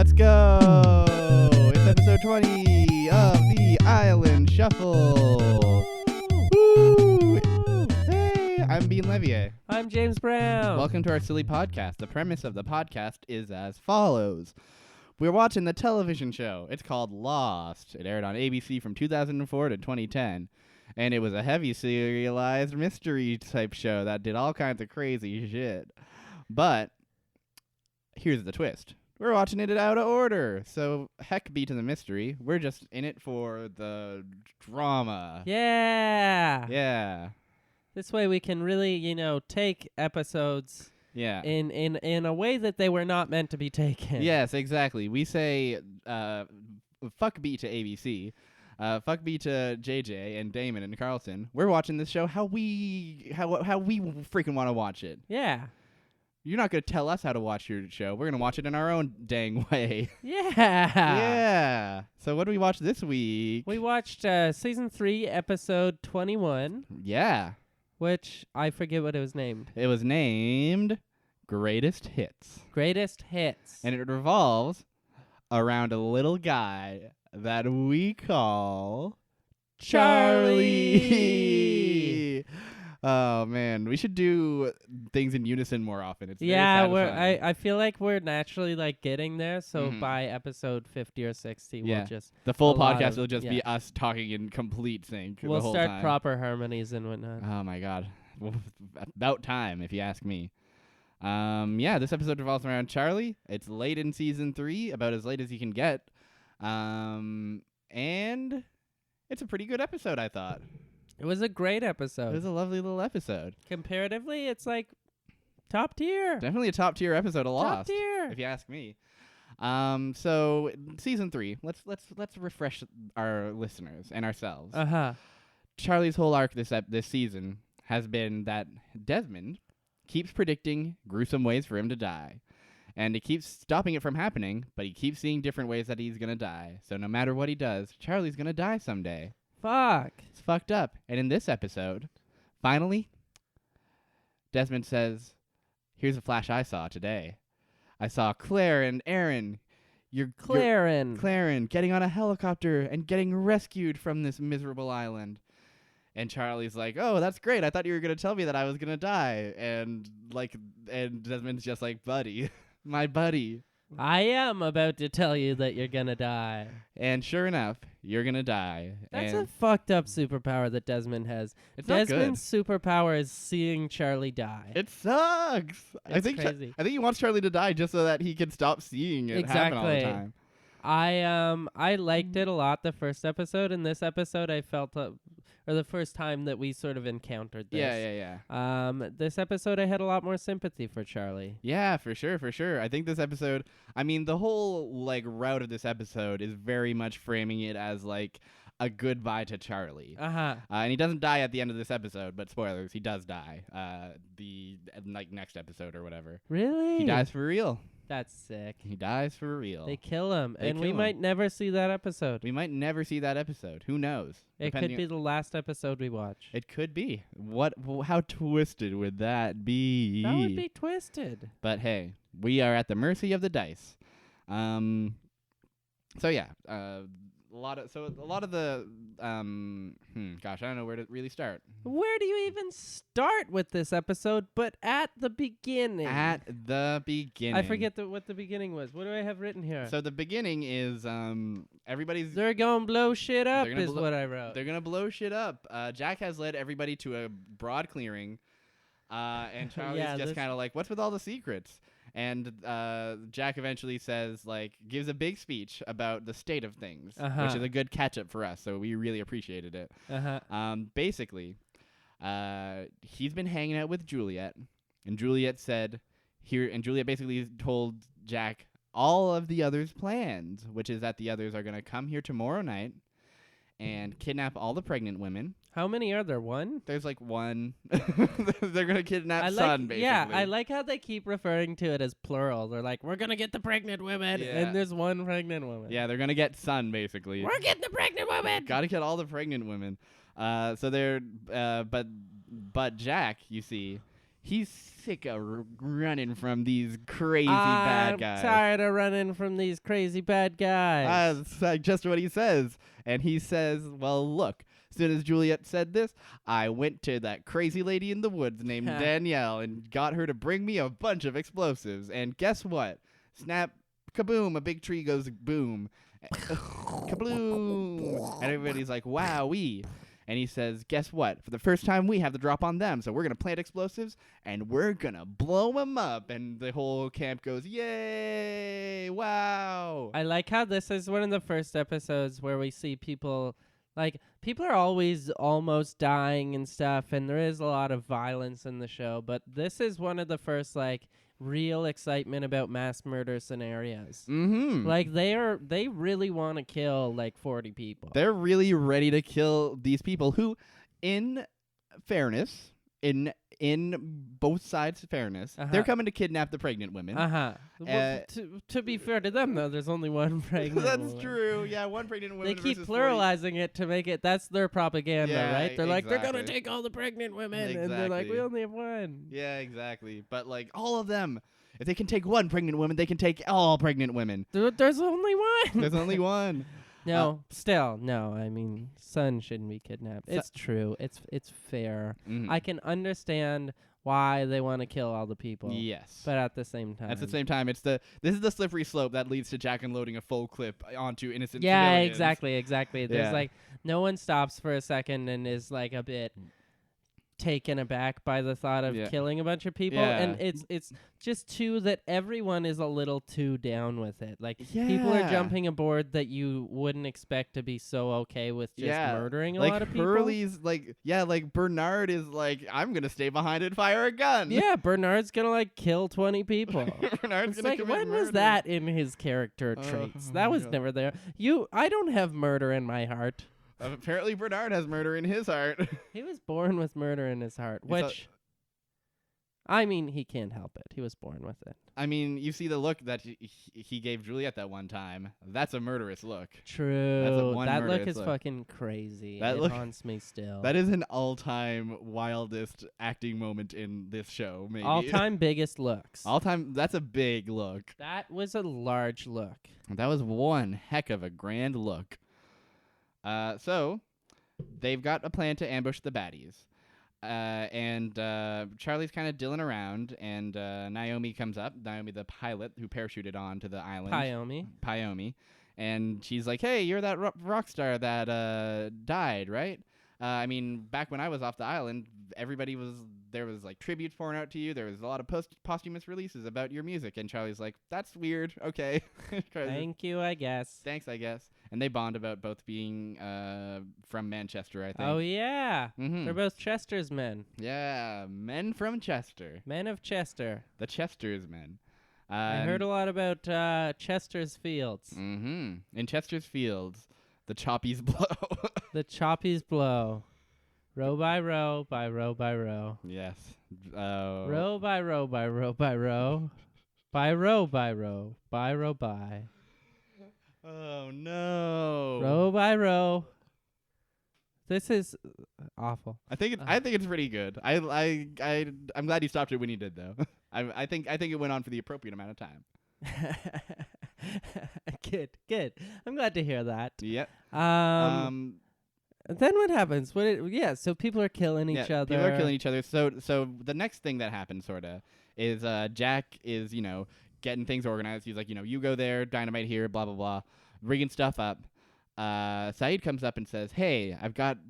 Let's go! It's episode 20 of the Island Shuffle. Woo! Hey, I'm Bean Levier. I'm James Brown. Welcome to our silly podcast. The premise of the podcast is as follows. We're watching the television show. It's called Lost. It aired on ABC from 2004 to 2010. And it was a heavy serialized mystery type show that did all kinds of crazy shit. But here's the twist. We're watching it out of order. So heck be to the mystery. We're just in it for the drama. Yeah. Yeah. This way we can really, take episodes Yeah. in a way that they were not meant to be taken. Yes, exactly. We say fuck B to ABC. Fuck B to JJ and Damon and Carlton. We're watching this show how we freaking want to watch it. Yeah. You're not going to tell us how to watch your show. We're going to watch it in our own dang way. Yeah. Yeah. So what do we watch this week? We watched season 3, episode 21. Yeah. Which I forget what it was named. It was named Greatest Hits. Greatest Hits. And it revolves around a little guy that we call Charlie. Oh man, we should do things in unison more often. It's very satisfying. I feel like we're naturally getting there. So by episode 50 or 60, we'll just the full podcast will just be us talking in complete sync. We'll the whole start time. proper harmonies and whatnot. Oh my god, about time if you ask me. This episode revolves around Charlie. It's late in season 3, about as late as you can get, and it's a pretty good episode, I thought. It was a great episode. It was a lovely little episode. Comparatively, it's top tier. Definitely a top tier episode of Lost. Top tier, if you ask me. So season 3. Let's refresh our listeners and ourselves. Charlie's whole arc this season has been that Desmond keeps predicting gruesome ways for him to die, and he keeps stopping it from happening. But he keeps seeing different ways that he's gonna die. So no matter what he does, Charlie's gonna die someday. Fuck. It's fucked up. And in this episode, finally, Desmond says, here's a flash I saw today. I saw Claire and Aaron. Claren getting on a helicopter and getting rescued from this miserable island. And Charlie's like, oh, that's great. I thought you were going to tell me that I was going to die. And Desmond's just like, buddy, my buddy. I am about to tell you that you're gonna die. And sure enough, you're gonna die. That's a fucked up superpower that Desmond has. Desmond's superpower is seeing Charlie die. It sucks. It's crazy. I think he wants Charlie to die just so that he can stop seeing it happen all the time. I liked it a lot the first episode, and this episode I felt or the first time that we sort of encountered this. Yeah. This episode I had a lot more sympathy for Charlie. Yeah, for sure. I think this episode, the whole route of this episode is very much framing it as a goodbye to Charlie. And he doesn't die at the end of this episode, but spoilers, he does die. The next episode or whatever. Really? He dies for real. That's sick. He dies for real. They kill him, we might never see that episode. We might never see that episode. Who knows? It could be the last episode we watch. It could be. How twisted would that be? That would be twisted. But hey, we are at the mercy of the dice. A lot of the gosh, I don't know where to really start. Where do you even start with this episode but at the beginning? At the beginning. I forget what the beginning was. What do I have written here? So the beginning is everybody's... They're gonna blow shit up is what I wrote. They're gonna blow shit up. Jack has led everybody to a broad clearing, and Charlie's just kind of like, what's with all the secrets? And Jack eventually says, gives a big speech about the state of things, which is a good catch-up for us, so we really appreciated it. Basically, he's been hanging out with Juliet, and Juliet basically told Jack all of the others' plans, which is that the others are going to come here tomorrow night and kidnap all the pregnant women. How many are there? One? There's one. They're going to kidnap Sun, basically. Yeah, I like how they keep referring to it as plural. They're like, we're going to get the pregnant women, and there's one pregnant woman. Yeah, they're going to get Sun, basically. We're getting the pregnant women! Got to get all the pregnant women. So they're, but Jack, you see, he's sick of running from these crazy bad guys. I'm tired of running from these crazy bad guys. That's like just what he says. And he says, well, look, as soon as Juliet said this, I went to that crazy lady in the woods named Danielle and got her to bring me a bunch of explosives. And guess what? Snap, kaboom, a big tree goes boom. Kabloom. And everybody's like, wowee. And he says, guess what? For the first time, we have the drop on them. So we're going to plant explosives, and we're going to blow them up. And the whole camp goes, yay, wow. I like how this is one of the first episodes where we see people, like, people are always almost dying and stuff, and there is a lot of violence in the show. But this is one of the first, like, real excitement about mass murder scenarios. Mm-hmm. Like, they really want to kill, like, 40 people. They're really ready to kill these people who, in fairness, in both sides' fairness, they're coming to kidnap the pregnant women. Well, to be fair to them, though, there's only one pregnant That's woman. true. Yeah, one pregnant woman. They keep versus pluralizing it to make it, that's their propaganda, right? They're like, they're going to exactly. take all the pregnant women. Exactly. And they're like, we only have one. Yeah, exactly. But, like, all of them. If they can take one pregnant woman, they can take all pregnant women. There's only one. There's only one. No, still, no. I mean, son shouldn't be kidnapped. It's true. It's fair. Mm-hmm. I can understand why they want to kill all the people. Yes. But at the same time. At the same time, this is the slippery slope that leads to Jack unloading a full clip onto innocent yeah, civilians. exactly. There's like, no one stops for a second and is like a bit taken aback by the thought of killing a bunch of people, and it's just too that everyone is a little too down with it. Like people are jumping aboard that you wouldn't expect to be so okay with just murdering a lot of people. Hurley's like Bernard is like, I'm gonna stay behind and fire a gun. Yeah, Bernard's gonna like kill 20 people. Bernard's it's gonna like, commit when murder. was that in his character traits? That was never there. I don't have murder in my heart. Apparently Bernard has murder in his heart. He was born with murder in his heart, which, I mean, he can't help it. He was born with it. I mean, you see the look that he gave Juliet that one time. That's a murderous look. True. That look is fucking crazy. It haunts me still. That is an all-time wildest acting moment in this show, maybe. All-time biggest looks. All-time, that's a big look. That was a large look. That was one heck of a grand look. So, they've got a plan to ambush the baddies. And Charlie's kind of dilling around, and Naomi comes up. Naomi, the pilot who parachuted onto the island. Payomi. And she's like, hey, you're that rock star that died, right? I mean, back when I was off the island, there was like tributes pouring out to you. There was a lot of posthumous releases about your music. And Charlie's like, that's weird. Okay. Thank you, I guess. Thanks, I guess. And they bond about both being from Manchester, I think. Oh, yeah. Mm-hmm. They're both Chester's men. Yeah, men from Chester. Men of Chester. The Chester's men. I heard a lot about Chester's Fields. Mm-hmm. In Chester's Fields, the choppies blow. The choppies blow. Row by row by row by row. Yes. Row by row by row by row. By row by row. By row by. Oh no. Row by row. This is awful. I think it's pretty good. I'm glad you stopped it when you did though. I think it went on for the appropriate amount of time. Good. I'm glad to hear that. Yep. Then what happens? So people are killing each other. People are killing each other. So the next thing that happens, sorta, is Jack is, getting things organized. He's like, you go there, dynamite here, blah, blah, blah, rigging stuff up. Saeed comes up and says, hey,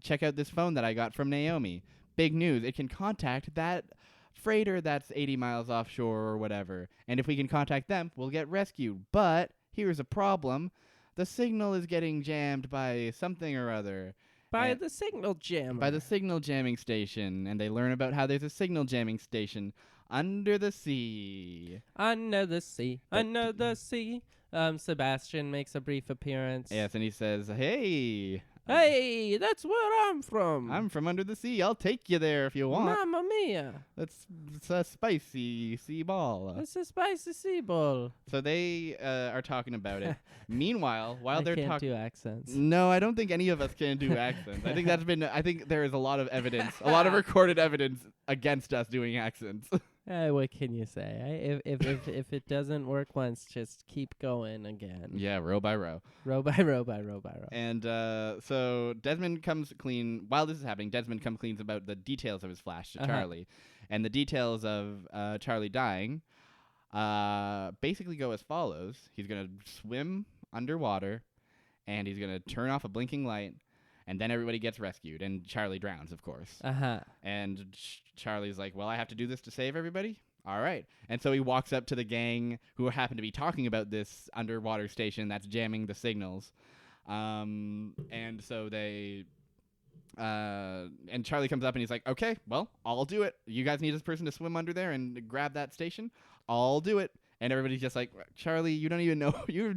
check out this phone that I got from Naomi. Big news. It can contact that freighter that's 80 miles offshore or whatever. And if we can contact them, we'll get rescued. But here's a problem. The signal is getting jammed by something or other. By the signal jammer. By the signal jamming station. And they learn about how there's a signal jamming station under the sea. Under the sea. Sebastian makes a brief appearance. Yes, and he says, hey. Hey, that's where I'm from. I'm from under the sea. I'll take you there if you want. Mamma mia. It's a spicy sea ball. It's a spicy sea ball. So they are talking about it. Meanwhile, while they're talking, do accents. No, I don't think any of us can do accents. I think there is a lot of evidence, a lot of recorded evidence against us doing accents. What can you say? If it doesn't work once, just keep going again. Yeah, row by row. Row by row by row by row. And so Desmond comes clean. While this is happening, Desmond comes clean about the details of his flash to Charlie. And the details of Charlie dying basically go as follows. He's going to swim underwater, and he's going to turn off a blinking light, and then everybody gets rescued, and Charlie drowns, of course. And Charlie's like, well, I have to do this to save everybody? All right. And so he walks up to the gang who happen to be talking about this underwater station that's jamming the signals. And so they... and Charlie comes up and he's like, okay, well, I'll do it. You guys need this person to swim under there and grab that station? I'll do it. And everybody's just like, Charlie, you don't even know. You're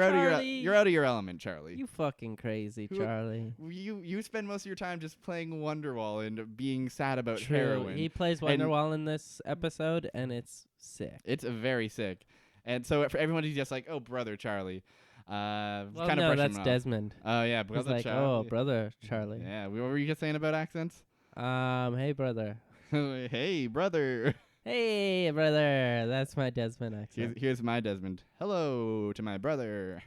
out of your element, Charlie. You fucking crazy, Charlie. You spend most of your time just playing Wonderwall and being sad about True. heroin. He plays Wonderwall in this episode, and it's sick. It's very sick. And so for everyone, he's just like, oh, brother Charlie. That's Desmond. Oh yeah, brother He's like, Charlie. oh, brother Charlie. Yeah, what were you just saying about accents? Hey, brother. Hey, brother. Hey, brother. That's my Desmond accent. Here's my Desmond. Hello to my brother.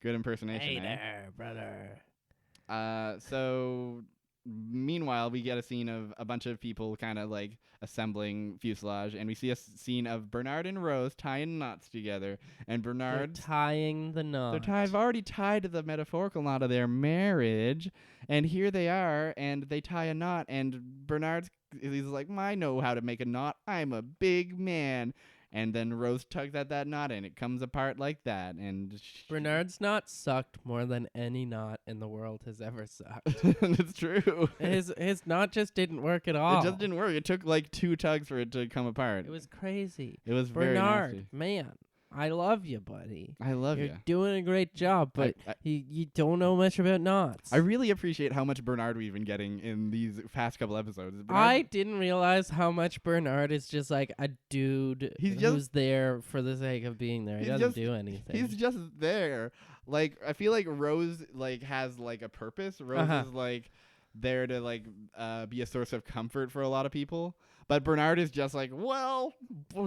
Good impersonation. Hey there, brother. So meanwhile, we get a scene of a bunch of people kind of like assembling fuselage, and we see a scene of Bernard and Rose tying knots together. And Bernard's tying the knot. They've already tied the metaphorical knot of their marriage, and here they are, and they tie a knot, and he's like, I know how to make a knot. I'm a big man. And then Rose tugs at that knot, and it comes apart like that. And Bernard's knot sucked more than any knot in the world has ever sucked. It's true. His knot just didn't work at all. It just didn't work. It took like 2 tugs for it to come apart. It was crazy. It was Bernard, very nasty. Man, I love you, buddy. I love you. You're doing a great job, but you don't know much about knots. I really appreciate how much Bernard we've been getting in these past couple episodes. I didn't realize how much Bernard is just like a dude who's there for the sake of being there. He doesn't do anything. He's just there. Like, I feel like Rose like has like a purpose. Rose is like there to like be a source of comfort for a lot of people. But Bernard is just like, well,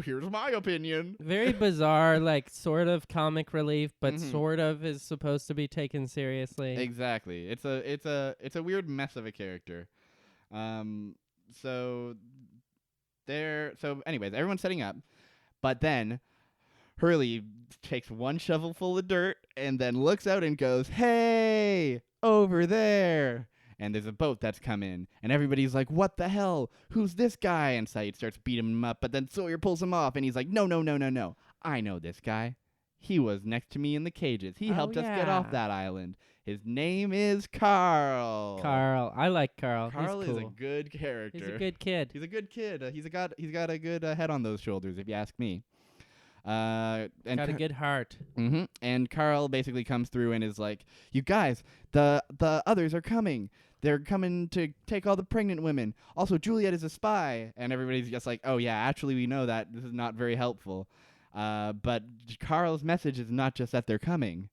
here's my opinion. Very bizarre, like sort of comic relief, but sort of is supposed to be taken seriously. Exactly. It's a weird mess of a character. So anyways, everyone's setting up, but then Hurley takes one shovel full of dirt and then looks out and goes, "Hey, over there." And there's a boat that's come in, and everybody's like, what the hell? Who's this guy? And Saeed starts beating him up, but then Sawyer pulls him off, and he's like, no. I know this guy. He was next to me in the cages. He helped us get off that island. His name is Carl. Carl. I like Carl. Carl He's cool. is a good character. He's a good kid. He's a good kid. He's got a good head on those shoulders, if you ask me. And got a good heart. And Carl basically comes through and is like, you guys, the others are coming. They're coming to take all the pregnant women. Also, Juliet is a spy. And everybody's just like, oh, yeah, actually, we know that. This is not very helpful. But Carl's message is not just that they're coming.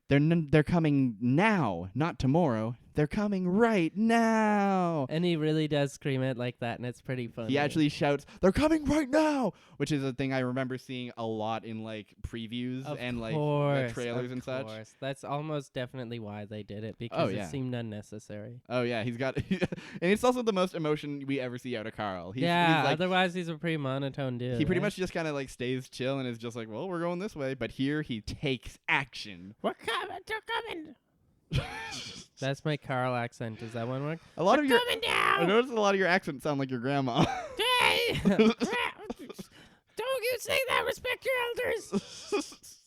They're coming now, not tomorrow. They're coming right now. And he really does scream it like that, and it's pretty funny. He actually shouts, "They're coming right now," which is a thing I remember seeing a lot in like previews and like the trailers and such. That's almost definitely why they did it, because it seemed unnecessary. Oh yeah, he's got, and it's also the most emotion we ever see out of Carl. He's like, otherwise he's a pretty monotone dude. He pretty much just kind of like stays chill and is just like, well, we're going this way, but here he takes action. We're coming, they're coming. That's my Carl accent. Does that one work? A lot of your coming down. I noticed a lot of your accents sound like your grandma. Hey! Don't you say that? Respect your elders. This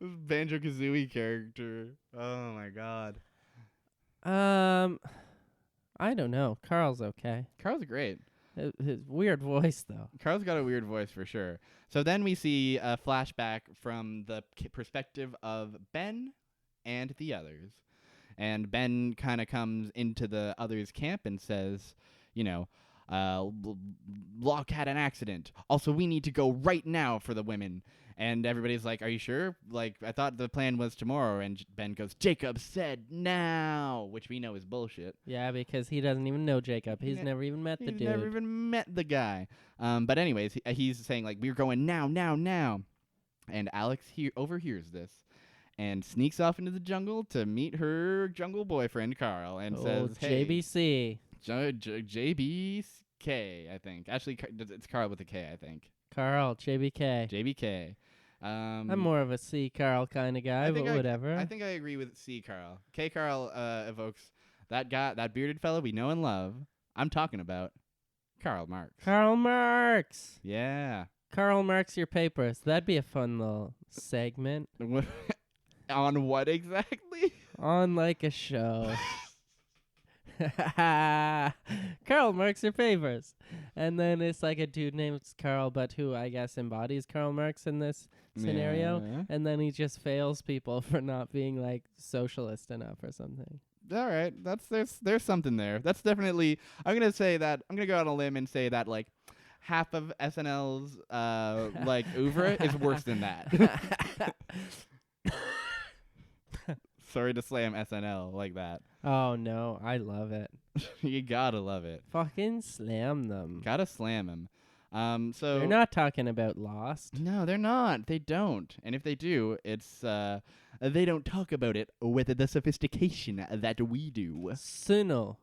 Banjo-Kazooie character. Oh my god. I don't know. Carl's okay. Carl's great. His weird voice, though. Carl's got a weird voice for sure. So then we see a flashback from the perspective of Ben and the others. And Ben kind of comes into the others' camp and says, you know, Locke had an accident. Also, we need to go right now for the women. And everybody's like, are you sure? Like, I thought the plan was tomorrow. And Ben goes, Jacob said now, which we know is bullshit. Yeah, because he doesn't even know Jacob. He's never even met the dude. He's never even met the guy. But anyways, he's saying, like, we're going now. And Alex overhears this and sneaks off into the jungle to meet her jungle boyfriend, Carl, and says, hey. JBC. JBK, I think. Actually, it's Carl with a K, I think. Carl, JBK. JBK. I'm more of a C Carl kind of guy, but whatever. I think I agree with C Carl. K Carl evokes that guy, that bearded fellow we know and love. I'm talking about Karl Marx. Karl Marx. Yeah. Karl Marx your papers. That'd be a fun little segment. On what exactly? On like a show. Karl Marx your papers. And then it's like a dude named Karl, but who I guess embodies Karl Marx in this scenario. Yeah. And then he just fails people for not being like socialist enough or something. All right, there's something there. That's definitely. I'm gonna go on a limb and say that like half of SNL's like oeuvre is worse than that. Sorry to slam SNL like that. Oh no, I love it. You gotta love it. Fucking slam them. Gotta slam them. So they're not talking about Lost. No, they're not. They don't. And if they do, it's they don't talk about it with the sophistication that we do. Sunil.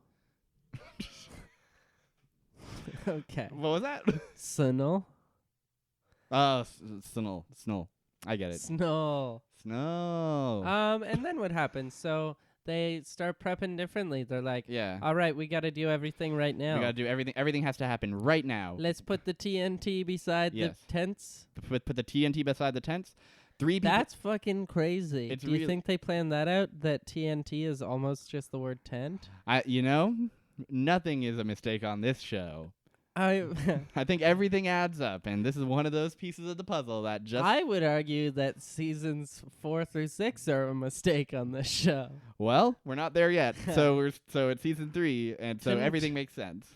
Okay. What was that? Sunil. Snell. I get it. Snell. And then what happens? So they start prepping differently. They're like, yeah. All right, we got to do everything right now. We got to do everything. Everything has to happen right now. Let's put the TNT beside the tents. Put the TNT beside the tents. 3 people. That's fucking crazy. Do you think they planned that out? That TNT is almost just the word tent? Nothing is a mistake on this show. I think everything adds up, and this is one of those pieces of the puzzle that just... I would argue that seasons 4 through 6 are a mistake on this show. Well, we're not there yet, so it's season 3, and so everything makes sense.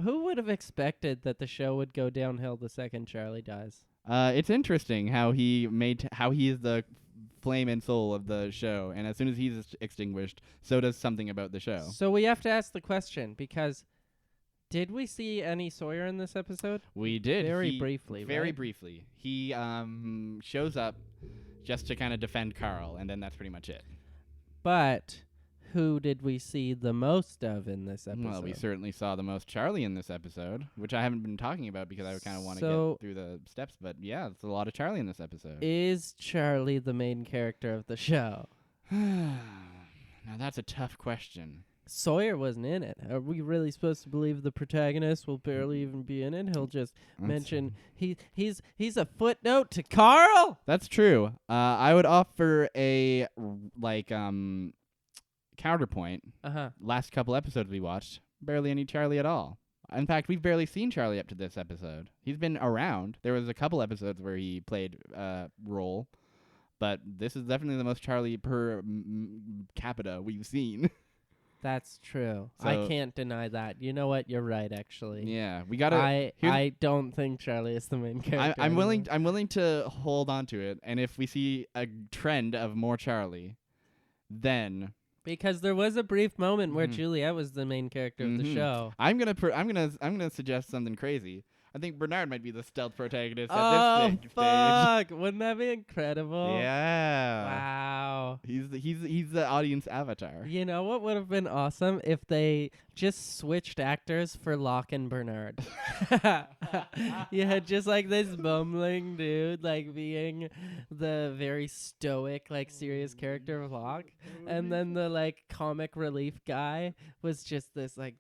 Who would have expected that the show would go downhill the second Charlie dies? It's interesting how he is the flame and soul of the show, and as soon as he's extinguished, so does something about the show. So we have to ask the question, because... Did we see any Sawyer in this episode? We did. Very briefly. Very briefly. He shows up just to kind of defend Carl, and then that's pretty much it. But who did we see the most of in this episode? Well, we certainly saw the most Charlie in this episode, which I haven't been talking about because I kind of want to get through the steps. But yeah, it's a lot of Charlie in this episode. Is Charlie the main character of the show? Now that's a tough question. Sawyer wasn't in it. Are we really supposed to believe the protagonist will barely even be in it? He'll just mention he's a footnote to Carl. That's true. I would offer a counterpoint. Last couple episodes we watched, barely any Charlie at all. In fact, we've barely seen Charlie up to this episode. He's been around. There was a couple episodes where he played role, but this is definitely the most Charlie per capita we've seen. That's true. So I can't deny that. You know what? You're right, actually. Yeah, we gotta. I don't think Charlie is the main character. I'm willing to hold on to it, and if we see a trend of more Charlie, then because there was a brief moment where Juliet was the main character of the show. I'm gonna suggest something crazy. I think Bernard might be the stealth protagonist at this stage. Fuck! Wouldn't that be incredible? Yeah. Wow. He's the audience avatar. You know what would have been awesome if they just switched actors for Locke and Bernard. You had just like this bumbling dude like being the very stoic like serious character of Locke, and then the like comic relief guy was just this like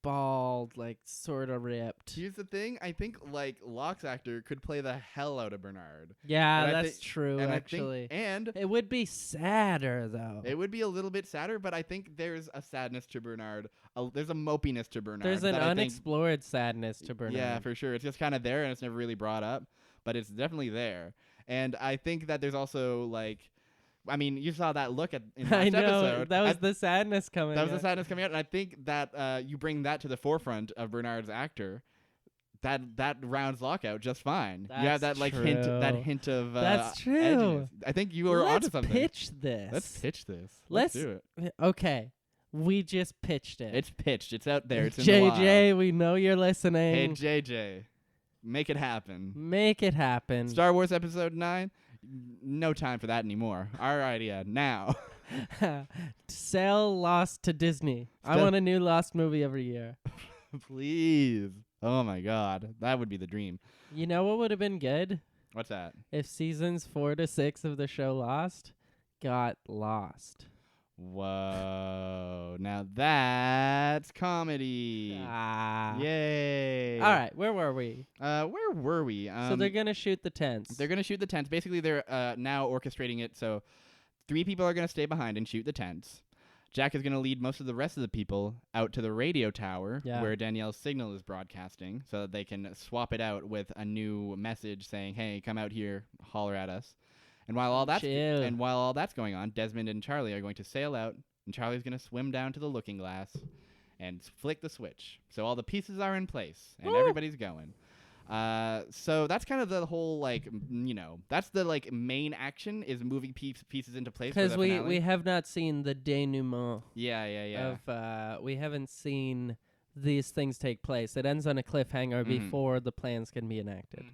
bald, like sort of ripped. Here's the thing. I think like Locke's actor could play the hell out of Bernard. Yeah, that's true, actually. And it would be sadder, though. It would be a little bit sadder, but I think there's a sadness to Bernard. There's a mopiness to Bernard. There's an unexplored sadness to Bernard. Yeah, for sure. It's just kind of there, and it's never really brought up, but it's definitely there. And I think that there's also like, I mean, you saw that look in last I know, episode. That was the sadness coming out. That was the sadness coming out, and I think that you bring that to the forefront of Bernard's actor. That rounds Locke out just fine. That's you have that like true. hint of that's true. edginess. I think you were onto something. Let's pitch this. Let's do it. Okay. We just pitched it. It's pitched. It's out there. It's in JJ, the wild. we know you're listening. Hey, JJ. Make it happen. Make it happen. Star Wars Episode 9? No time for that anymore. Our idea now. Sell Lost to Disney. I want a new Lost movie every year. Please. Oh, my God. That would be the dream. You know what would have been good? What's that? If seasons 4 to 6 of the show Lost got lost. Whoa. Now that's comedy. Yay. All right. Where were we? Where were we? So they're going to shoot the tents. They're going to shoot the tents. Basically, they're now orchestrating it. So 3 people are going to stay behind and shoot the tents. Jack is going to lead most of the rest of the people out to the radio tower where Danielle's signal is broadcasting so that they can swap it out with a new message saying, hey, come out here, holler at us. And while all that's going on, Desmond and Charlie are going to sail out, and Charlie's going to swim down to the looking glass and flick the switch. So all the pieces are in place, and everybody's going. So that's kind of the whole, like, that's the, like, main action is moving pieces into place. Because we have not seen the denouement. Yeah. We haven't seen these things take place. It ends on a cliffhanger before the plans can be enacted.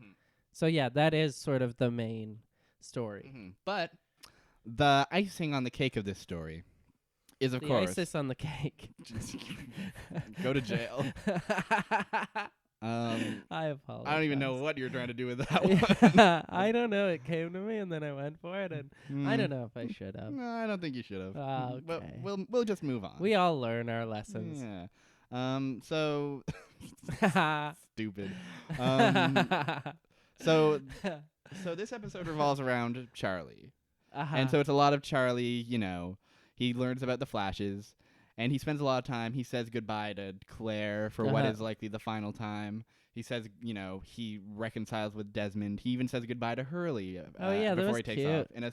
So, yeah, that is sort of the main story. But the icing on the cake of this story is, of course... The icing on the cake. Go to jail. I apologize. I don't even know what you're trying to do with that one. I don't know. It came to me, and then I went for it, and I don't know if I should have. No, I don't think you should have. Okay. But we'll just move on. We all learn our lessons. Yeah. So stupid. So this episode revolves around Charlie, and so it's a lot of Charlie. He learns about the flashes. And he spends a lot of time. He says goodbye to Claire for what is likely the final time. He says, he reconciles with Desmond. He even says goodbye to Hurley before he takes off. In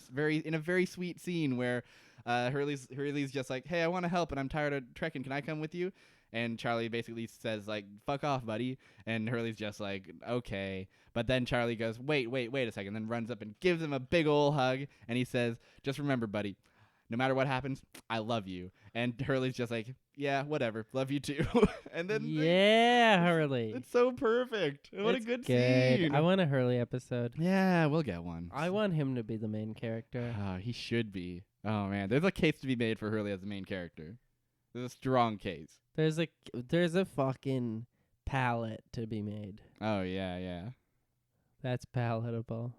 a very sweet scene where Hurley's just like, hey, I want to help, and I'm tired of trekking. Can I come with you? And Charlie basically says, like, fuck off, buddy. And Hurley's just like, okay. But then Charlie goes, wait a second, then runs up and gives him a big ol' hug. And he says, just remember, buddy, no matter what happens, I love you. And Hurley's just like, yeah, whatever. Love you too. And then Hurley. It's so perfect. What a good scene. I want a Hurley episode. Yeah, we'll get one. I want him to be the main character. Oh, he should be. Oh, man. There's a case to be made for Hurley as the main character. There's a strong case. There's a fucking palette to be made. Oh, yeah. That's palatable.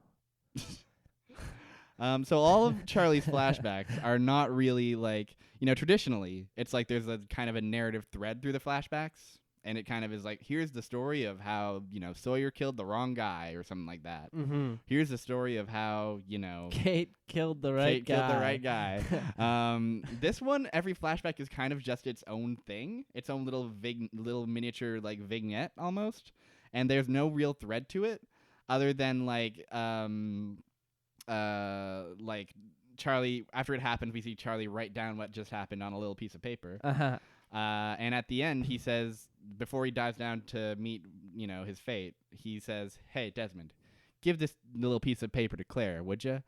So all of Charlie's flashbacks are not really like, traditionally, it's like there's a kind of a narrative thread through the flashbacks. And it kind of is like, here's the story of how, Sawyer killed the wrong guy or something like that. Here's the story of how, Kate killed the right guy. This one, every flashback is kind of just its own thing. Its own little miniature, like, vignette almost. And there's no real thread to it other than, like Charlie, after it happens, we see Charlie write down what just happened on a little piece of paper. And at the end, he says, before he dives down to meet, his fate, he says, hey, Desmond, give this little piece of paper to Claire, would you?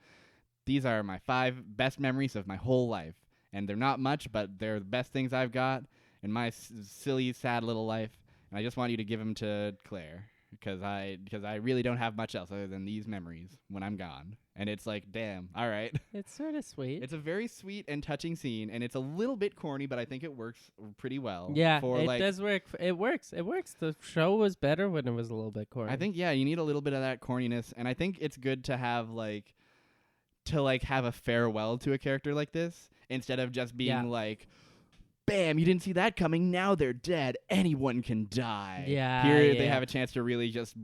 These are my 5 best memories of my whole life. And they're not much, but they're the best things I've got in my silly, sad little life. And I just want you to give them to Claire. Because I really don't have much else other than these memories when I'm gone. And it's like, damn, all right. It's sort of sweet. It's a very sweet and touching scene, and it's a little bit corny, but I think it works pretty well. Yeah, it does work. It works. The show was better when it was a little bit corny. I think, you need a little bit of that corniness, and I think it's good to have, have a farewell to a character like this, instead of just being bam, you didn't see that coming. Now they're dead. Anyone can die. Yeah. Here they have a chance to really just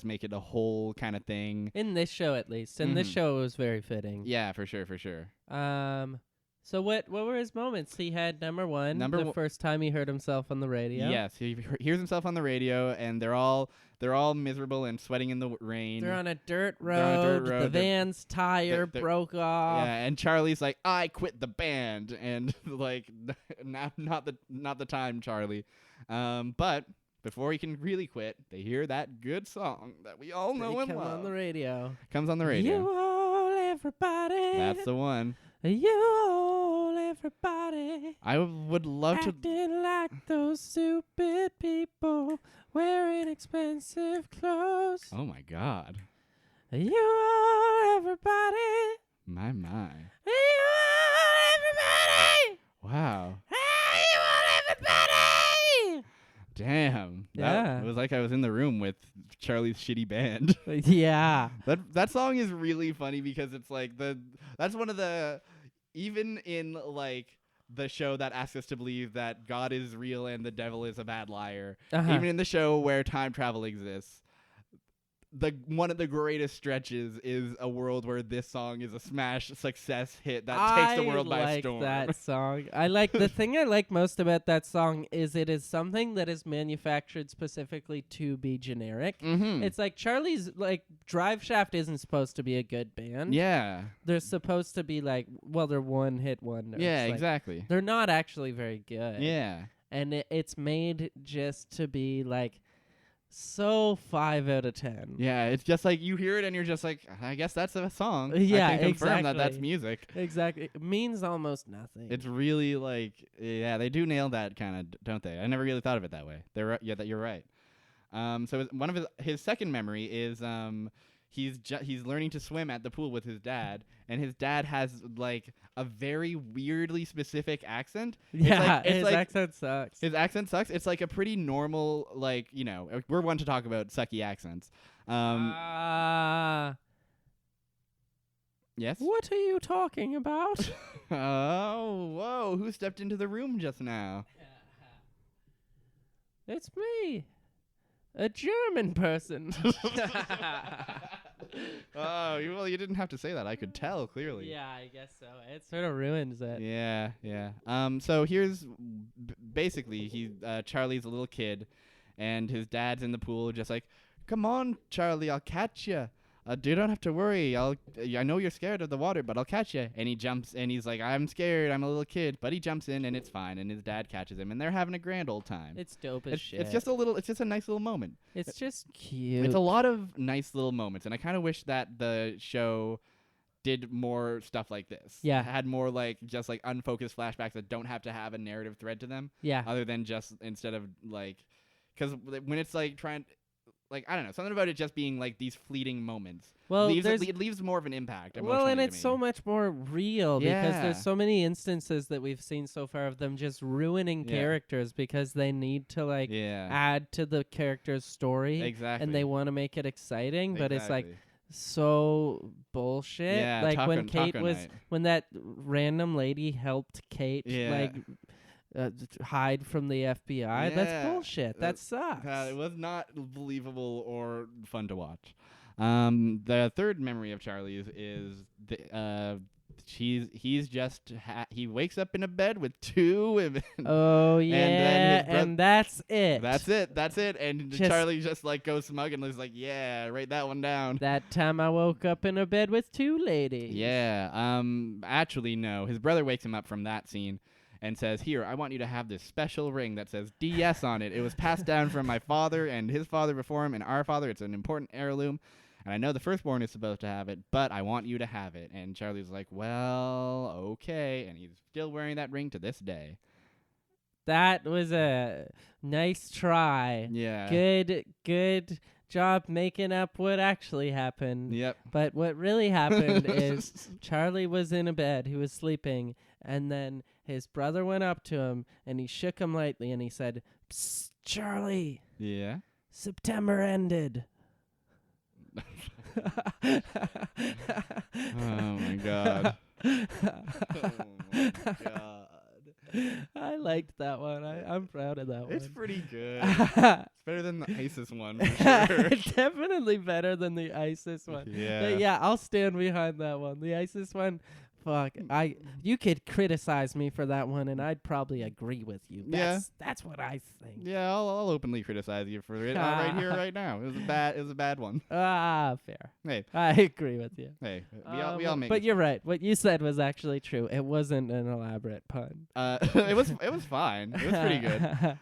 make it a whole kind of thing. In this show, at least. In this show, it was very fitting. Yeah, for sure. So what were his moments? He had number one, the first time he heard himself on the radio. Yes, he hears himself on the radio, and they're all miserable and sweating in the rain. They're on a dirt road. The van's tire broke off. Yeah, and Charlie's like, "I quit the band," and like, not the time, Charlie. But before he can really quit, they hear that good song that we all know and love. On the radio. Comes on the radio. You all, everybody. That's the one. You all, everybody. I would love acting like those stupid people wearing expensive clothes. Oh my God. You all, everybody. My. You all, everybody. Wow. You all, everybody. Damn. Yeah. It was like I was in the room with Charlie's shitty band. Yeah. That song is really funny because it's like that's one of the, even in like the show that asks us to believe that God is real and the devil is a bad liar, even in the show where time travel exists, one of the greatest stretches is a world where this song is a smash success hit that takes the world by storm. I like that song. The thing I like most about that song is it is something that is manufactured specifically to be generic. It's like Charlie's like Drive Shaft isn't supposed to be a good band. Yeah. They're supposed to be like, well, they're one-hit wonders. Yeah, like, exactly. They're not actually very good. Yeah. And it's made just to be like so 5 out of 10. Yeah, it's just like you hear it and you're just like, I guess that's a song. Yeah, I can confirm exactly. that that's music. Exactly. It means almost nothing. It's really like, yeah, they do nail that kind of, don't they? I never really thought of it that way. You're right. So one of his second memory is he's learning to swim at the pool with his dad, and his dad has like a very weirdly specific accent. Yeah, his accent sucks. His accent sucks. It's like a pretty normal, like, you know, we're one to talk about sucky accents. Yes? What are you talking about? Oh, whoa, who stepped into the room just now? It's me. A German person. Oh, well, you didn't have to say that. I could tell clearly. Yeah, I guess so. It sort of ruins it. Yeah. So here's basically Charlie's a little kid, and his dad's in the pool, just like, "Come on, Charlie, I'll catch you. You don't have to worry. I know you're scared of the water, but I'll catch you." And he jumps, and he's like, "I'm scared. I'm a little kid," but he jumps in, and it's fine. And his dad catches him, and they're having a grand old time. It's dope as shit. It's just a nice little moment. It's just cute. It's a lot of nice little moments, and I kind of wish that the show did more stuff like this. Yeah. Had more like just like unfocused flashbacks that don't have to have a narrative thread to them. Yeah. Other than just instead of like, because when it's like trying. Like, I don't know, something about it just being like these fleeting moments. Well, it leaves more of an impact. Well, and it's so much more real because Yeah. there's so many instances that we've seen so far of them just ruining characters because they need to like add to the character's story. Exactly. And they want to make it exciting, but it's like so bullshit. Yeah, like when that random lady helped Kate like hide from the FBI. That's bullshit. That sucks. It was not believable or fun to watch. The third memory of Charlie's is he wakes up in a bed with two women. Oh yeah, and that's it. That's it. And Charlie just like goes smug and is like, "Yeah, write that one down." That time I woke up in a bed with two ladies. Yeah. Actually, no. His brother wakes him up from that scene and says, "Here, I want you to have this special ring that says DS on it. It was passed down from my father and his father before him and our father. It's an important heirloom. And I know the firstborn is supposed to have it, but I want you to have it." And Charlie's like, "Well, okay." And he's still wearing that ring to this day. That was a nice try. Yeah. Good job making up what actually happened. Yep. But what really happened is Charlie was in a bed. He was sleeping. And then his brother went up to him and he shook him lightly and he said, "Psst, Charlie. Yeah. September ended." Oh my god. Oh my god. I liked that one. I'm proud of that one. It's pretty good. It's better than the ISIS one, for sure. Definitely better than the ISIS one. Yeah. But yeah, I'll stand behind that one. The ISIS one, fuck. You could criticize me for that one, and I'd probably agree with you. That's what I think. Yeah, I'll openly criticize you for it right here, right now. It was a bad one. Fair. Hey, I agree with you. Hey, we all make. But you're right. What you said was actually true. It wasn't an elaborate pun. It was fine. It was pretty good.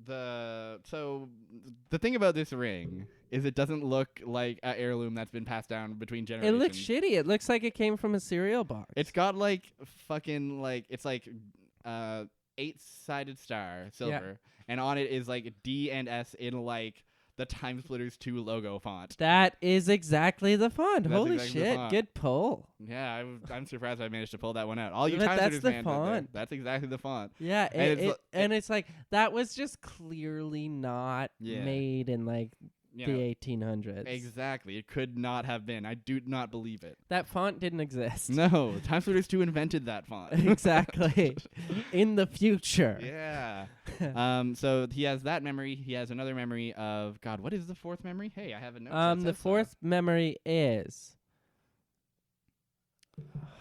The thing about this ring is it doesn't look like an heirloom that's been passed down between generations. It looks shitty. It looks like it came from a cereal box. It's got like fucking like it's like 8-sided star silver, and on it is like D and S in like the Time Splitters 2 logo font. That is exactly the font. That's Holy exactly the shit, font. good pull. Yeah, I'm surprised I managed to pull that one out. All you But Time that's Splitters the fans out there, font. that's exactly the font. Yeah, And it's like that was just clearly not made in like the 1800s. Exactly. It could not have been. I do not believe it. That font didn't exist. No, Time Splitters 2 invented that font. Exactly. In the future. Yeah. So he has that memory. He has another memory of God. What is the fourth memory? Hey, I have a note. The fourth memory is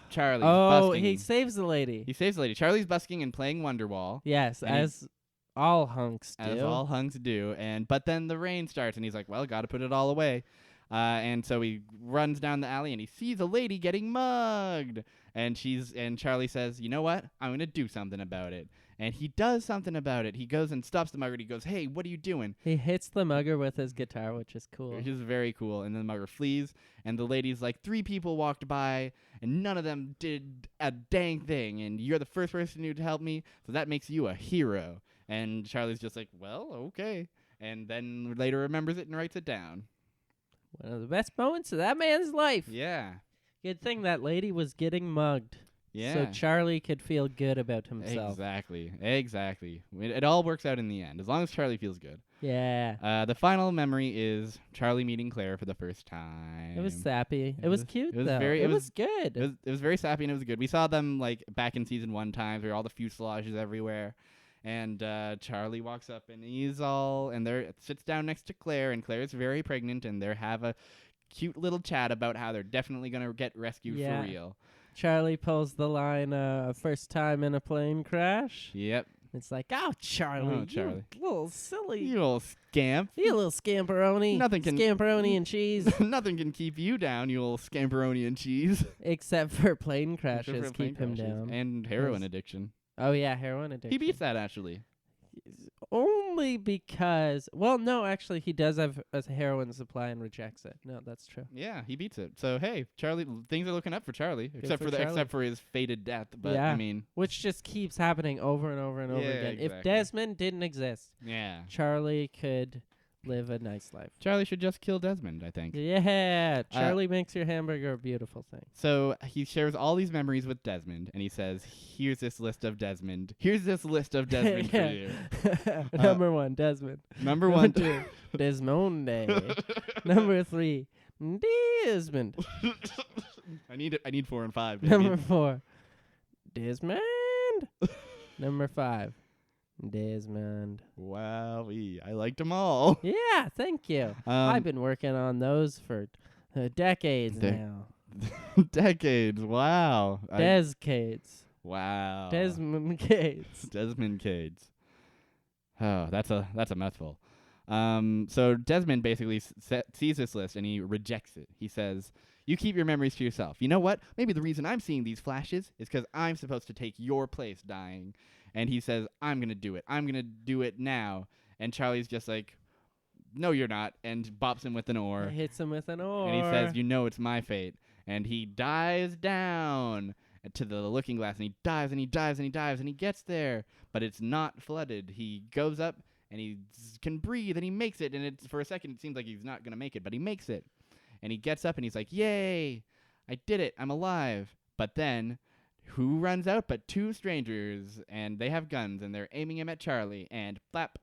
Charlie. busking. He saves the lady. He saves the lady. Charlie's busking and playing Wonderwall. Yes, as all hunks do. As all hunks do. But then the rain starts, and he's like, well, got to put it all away. And so he runs down the alley, and he sees a lady getting mugged. And Charlie says, you know what? I'm going to do something about it. And he does something about it. He goes and stops the mugger. And he goes, hey, what are you doing? He hits the mugger with his guitar, which is cool. Which is very cool. And then the mugger flees. And the lady's like, 3 people walked by, and none of them did a dang thing. And you're the first person who helped me, so that makes you a hero. And Charlie's just like, well, okay. And then later remembers it and writes it down. One of the best moments of that man's life. Yeah. Good thing that lady was getting mugged. Yeah. So Charlie could feel good about himself. Exactly. It all works out in the end, as long as Charlie feels good. Yeah. The final memory is Charlie meeting Claire for the first time. It was sappy. It was cute, though. It was good. It was very sappy, and it was good. We saw them like back in season 1 times where all the fuselages everywhere. And Charlie walks up, and sits down next to Claire, and Claire is very pregnant, and they have a cute little chat about how they're definitely going to get rescued for real. Charlie pulls the line, first time in a plane crash. Yep. It's like, oh, Charlie. You little silly. You little scamp. You little scamperoni. Scamperoni and cheese. Nothing can keep you down, you little scamperoni and cheese. Except for plane crashes keep him down. And heroin addiction. Oh, yeah, heroin addiction. He beats that, actually. Only because, well, no, actually, he does have a heroin supply and rejects it. No, that's true. Yeah, he beats it. So, hey, Charlie, things are looking up for Charlie, except for his fated death. But yeah, I mean, which just keeps happening over and over and over again. Exactly. If Desmond didn't exist, Charlie could live a nice life. Charlie should just kill Desmond, I think. Yeah, Charlie makes your hamburger a beautiful thing. So he shares all these memories with Desmond, and he says, here's this list of Desmond for you. Number 1, Desmond. Number 1, 2, Desmond. Number 3, Desmond. I need 4 and 5. Number 4, Desmond. Number 5, Desmond. Wow, I liked them all. Yeah, thank you. I've been working on those for decades now. Decades, wow. Descades. Wow. Desmond Cades. Desmond Cades. Oh, that's a mouthful. So Desmond basically sees this list and he rejects it. He says, you keep your memories to yourself. You know what? Maybe the reason I'm seeing these flashes is because I'm supposed to take your place dying. And he says, I'm going to do it. I'm going to do it now. And Charlie's just like, no, you're not. And bops him with an oar. Hits him with an oar. And he says, you know it's my fate. And he dives down to the looking glass. And he dives and he dives and he dives. And he gets there. But it's not flooded. He goes up and he can breathe. And he makes it. And for a second, it seems like he's not going to make it. But he makes it. And he gets up and he's like, yay, I did it. I'm alive. But then, who runs out but 2 strangers? And they have guns and they're aiming him at Charlie. And flap,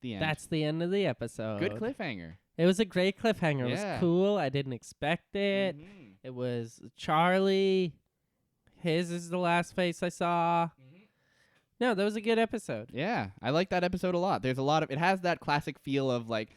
the end. That's the end of the episode. Good cliffhanger. It was a great cliffhanger. Yeah. It was cool. I didn't expect it. Mm-hmm. It was Charlie. His is the last face I saw. Mm-hmm. No, that was a good episode. Yeah, I like that episode a lot. There's a lot of it has that classic feel of like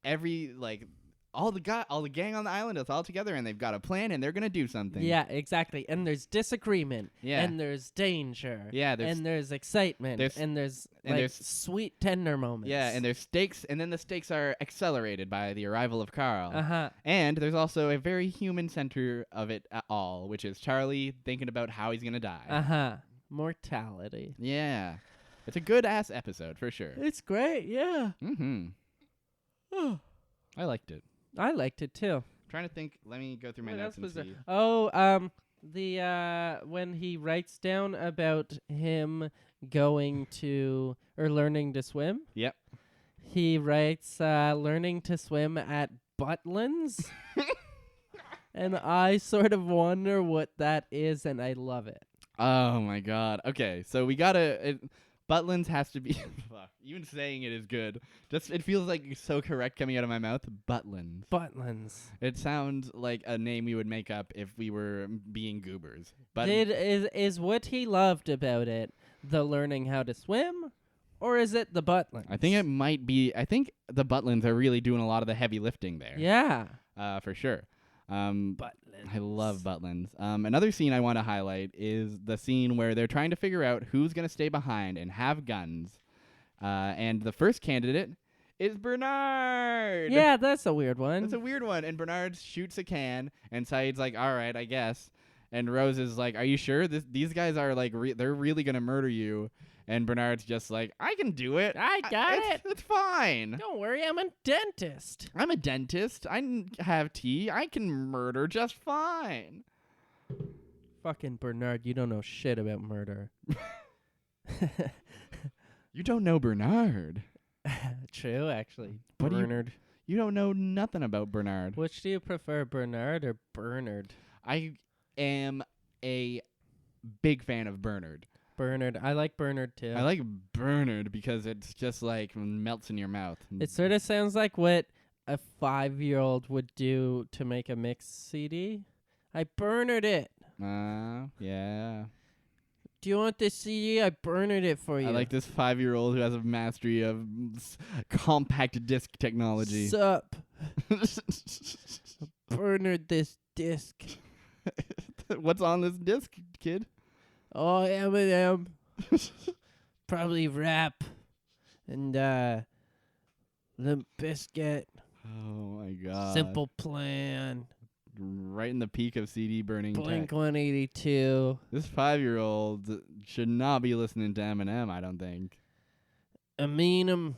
every like all the gang on the island is all together and they've got a plan and they're gonna do something. Yeah, exactly. And there's disagreement. Yeah. And there's danger. Yeah. There's excitement. And there's sweet tender moments. Yeah, and there's stakes, and then the stakes are accelerated by the arrival of Carl. Uh-huh. And there's also a very human center of it all, which is Charlie thinking about how he's gonna die. Uh-huh. Mortality. Yeah. It's a good ass episode for sure. It's great, yeah. Mm-hmm. I liked it. I liked it too. I'm trying to think. Let me go through my notes and see. Oh, when he writes down about him going to or learning to swim. Yep. He writes learning to swim at Butlins. And I sort of wonder what that is, and I love it. Oh my god. Okay, so we gotta. Butlins has to be. Fuck. Even saying it is good. Just it feels like so correct coming out of my mouth. Butlins. Butlins. It sounds like a name we would make up if we were being goobers. But is what he loved about it the learning how to swim, or is it the Butlins? I think it might be. I think the Butlins are really doing a lot of the heavy lifting there. Yeah. For sure. Butlins. I love Butlins. Another scene I want to highlight is the scene where they're trying to figure out who's going to stay behind and have guns. And the first candidate is Bernard. Yeah, that's a weird one. That's a weird one. And Bernard shoots a can, and Saeed's like, all right, I guess. And Rose is like, are you sure? These guys are like, they're really going to murder you. And Bernard's just like, I can do it. I got it. It's fine. Don't worry, I'm a dentist. I'm a dentist. I have tea. I can murder just fine. Fucking Bernard, you don't know shit about murder. You don't know Bernard. True, actually. But Bernard. You don't know nothing about Bernard. Which do you prefer, Bernard or Bernard? I am a big fan of Bernard. Bernard. I like Bernard too. I like Bernard because it's just like melts in your mouth. It sort of sounds like what a 5-year-old would do to make a mix CD. I Bernard it. Yeah. Do you want this CD? I Bernard it for you. I like this 5-year-old who has a mastery of compact disc technology. Sup? Bernard this disc. What's on this disc, kid? Oh, Eminem. Probably rap. And Limp Bizkit. Oh my god. Simple Plan. Right in the peak of CD burning. Blink 182. This 5-year-old should not be listening to Eminem, I don't think. Eminem.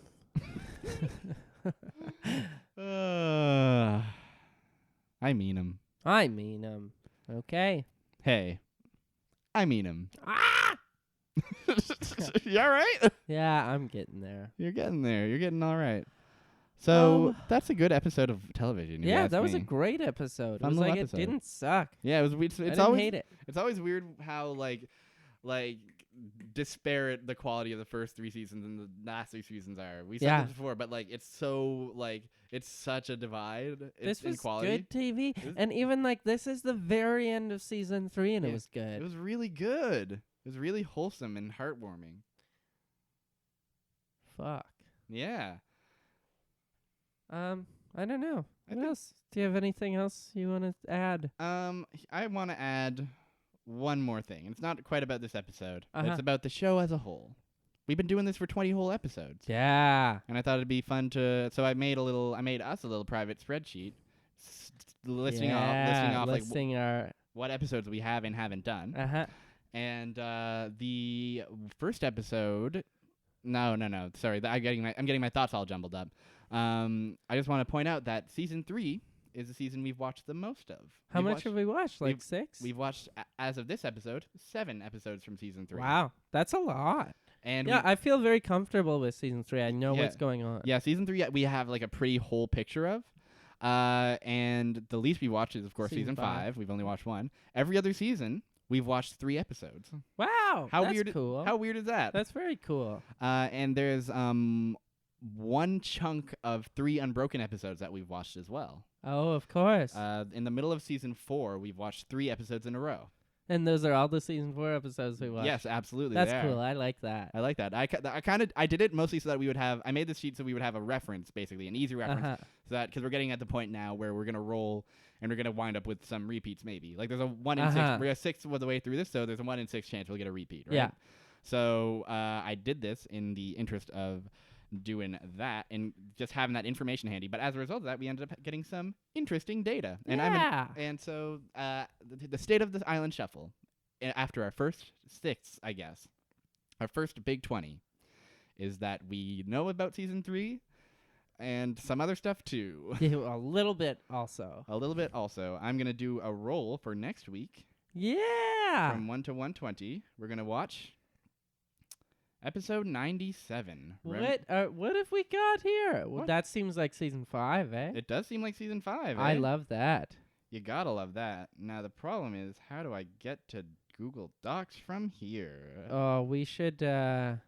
I mean him. I mean him. Okay. Hey. I mean him. Ah! You all right? Yeah, I'm getting there. You're getting there. You're getting all right. So that's a good episode of television. Yeah, that was a great episode. It was like episode. It didn't suck. Yeah, it was. It's I didn't always hate it. It's always weird how like disparate the quality of the first 3 seasons and the last 3 seasons are. We said this before, but like it's so like it's such a divide. This was in quality. good TV, and even like this is the very end of season 3, and it was good. It was really good. It was really wholesome and heartwarming. Fuck. Yeah. I don't know. What else? Do you have anything else you want to add? I want to add one more thing. It's not quite about this episode. Uh-huh. It's about the show as a whole. We've been doing this for 20 whole episodes. Yeah. And I thought it'd be fun to. So I made us a little private spreadsheet, listing off like what episodes we have and haven't done. Uh-huh. And the first episode. No. Sorry, I'm getting my thoughts all jumbled up. I just want to point out that season 3 is the season we've watched the most of. How much have we watched? Like 6? We've watched, as of this episode, 7 episodes from season 3. Wow, that's a lot. And yeah, I feel very comfortable with season 3. I know what's going on. Yeah, season 3 we have like a pretty whole picture of. And the least we watched is, of course, season 5. We've only watched 1. Every other season, we've watched 3 episodes. Wow, that's cool. How weird is that? That's very cool. And there's one chunk of 3 unbroken episodes that we've watched as well. Oh, of course. In the middle of season 4, we've watched 3 episodes in a row. And those are all the season 4 episodes we watched. Yes, absolutely. That's cool. I like that. I like that. I did it mostly so that we would have. I made this sheet so we would have a reference, basically an easy reference, so that because we're getting at the point now where we're gonna roll and we're gonna wind up with some repeats, maybe. Like there's a 1 in 6. We're 6 of the way through this, so there's a 1 in 6 chance we'll get a repeat. Right? Yeah. So I did this in the interest of doing that and just having that information handy. But as a result of that, we ended up getting some interesting data. And so the state of the island shuffle after our first 6, I guess, our first big 20, is that we know about season 3 and some other stuff too. A little bit also. I'm going to do a roll for next week. Yeah. From 1 to 120. We're going to watch episode 97. What have we got here? Well, that seems like season 5, eh? It does seem like season 5, eh? I love that. You gotta love that. Now, the problem is, how do I get to Google Docs from here? Oh, we should have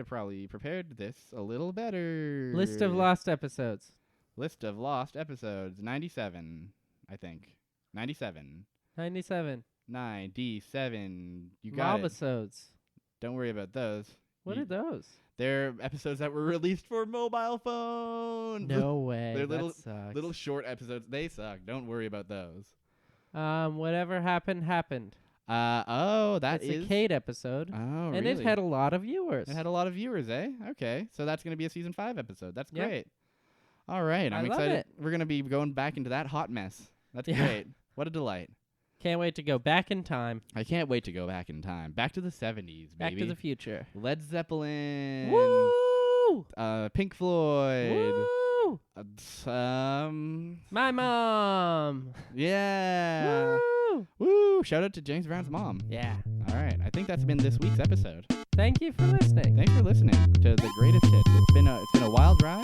probably prepared this a little better. List of lost episodes. 97, I think. 97. 97. 97. You got it. Mobisodes. Don't worry about those. What are those? They're episodes that were released for mobile phones. No way. They're that little short episodes. They suck. Don't worry about those. Whatever happened. That's a Kate episode. Oh, and really? it had a lot of viewers. It had a lot of viewers, eh? Okay. So that's going to be a season 5 episode. That's Yep. great. All right. I'm excited. Love it. We're going to be going back into that hot mess. That's great. What a delight. Can't wait to go back in time. I can't wait to go back in time. Back to the 70s, baby. Back to the future. Led Zeppelin. Woo! Pink Floyd. Woo! My mom. Yeah. Woo! Woo! Shout out to James Brown's mom. Yeah. All right. I think that's been this week's episode. Thank you for listening. Thanks for listening to the greatest hits. It's been a wild ride.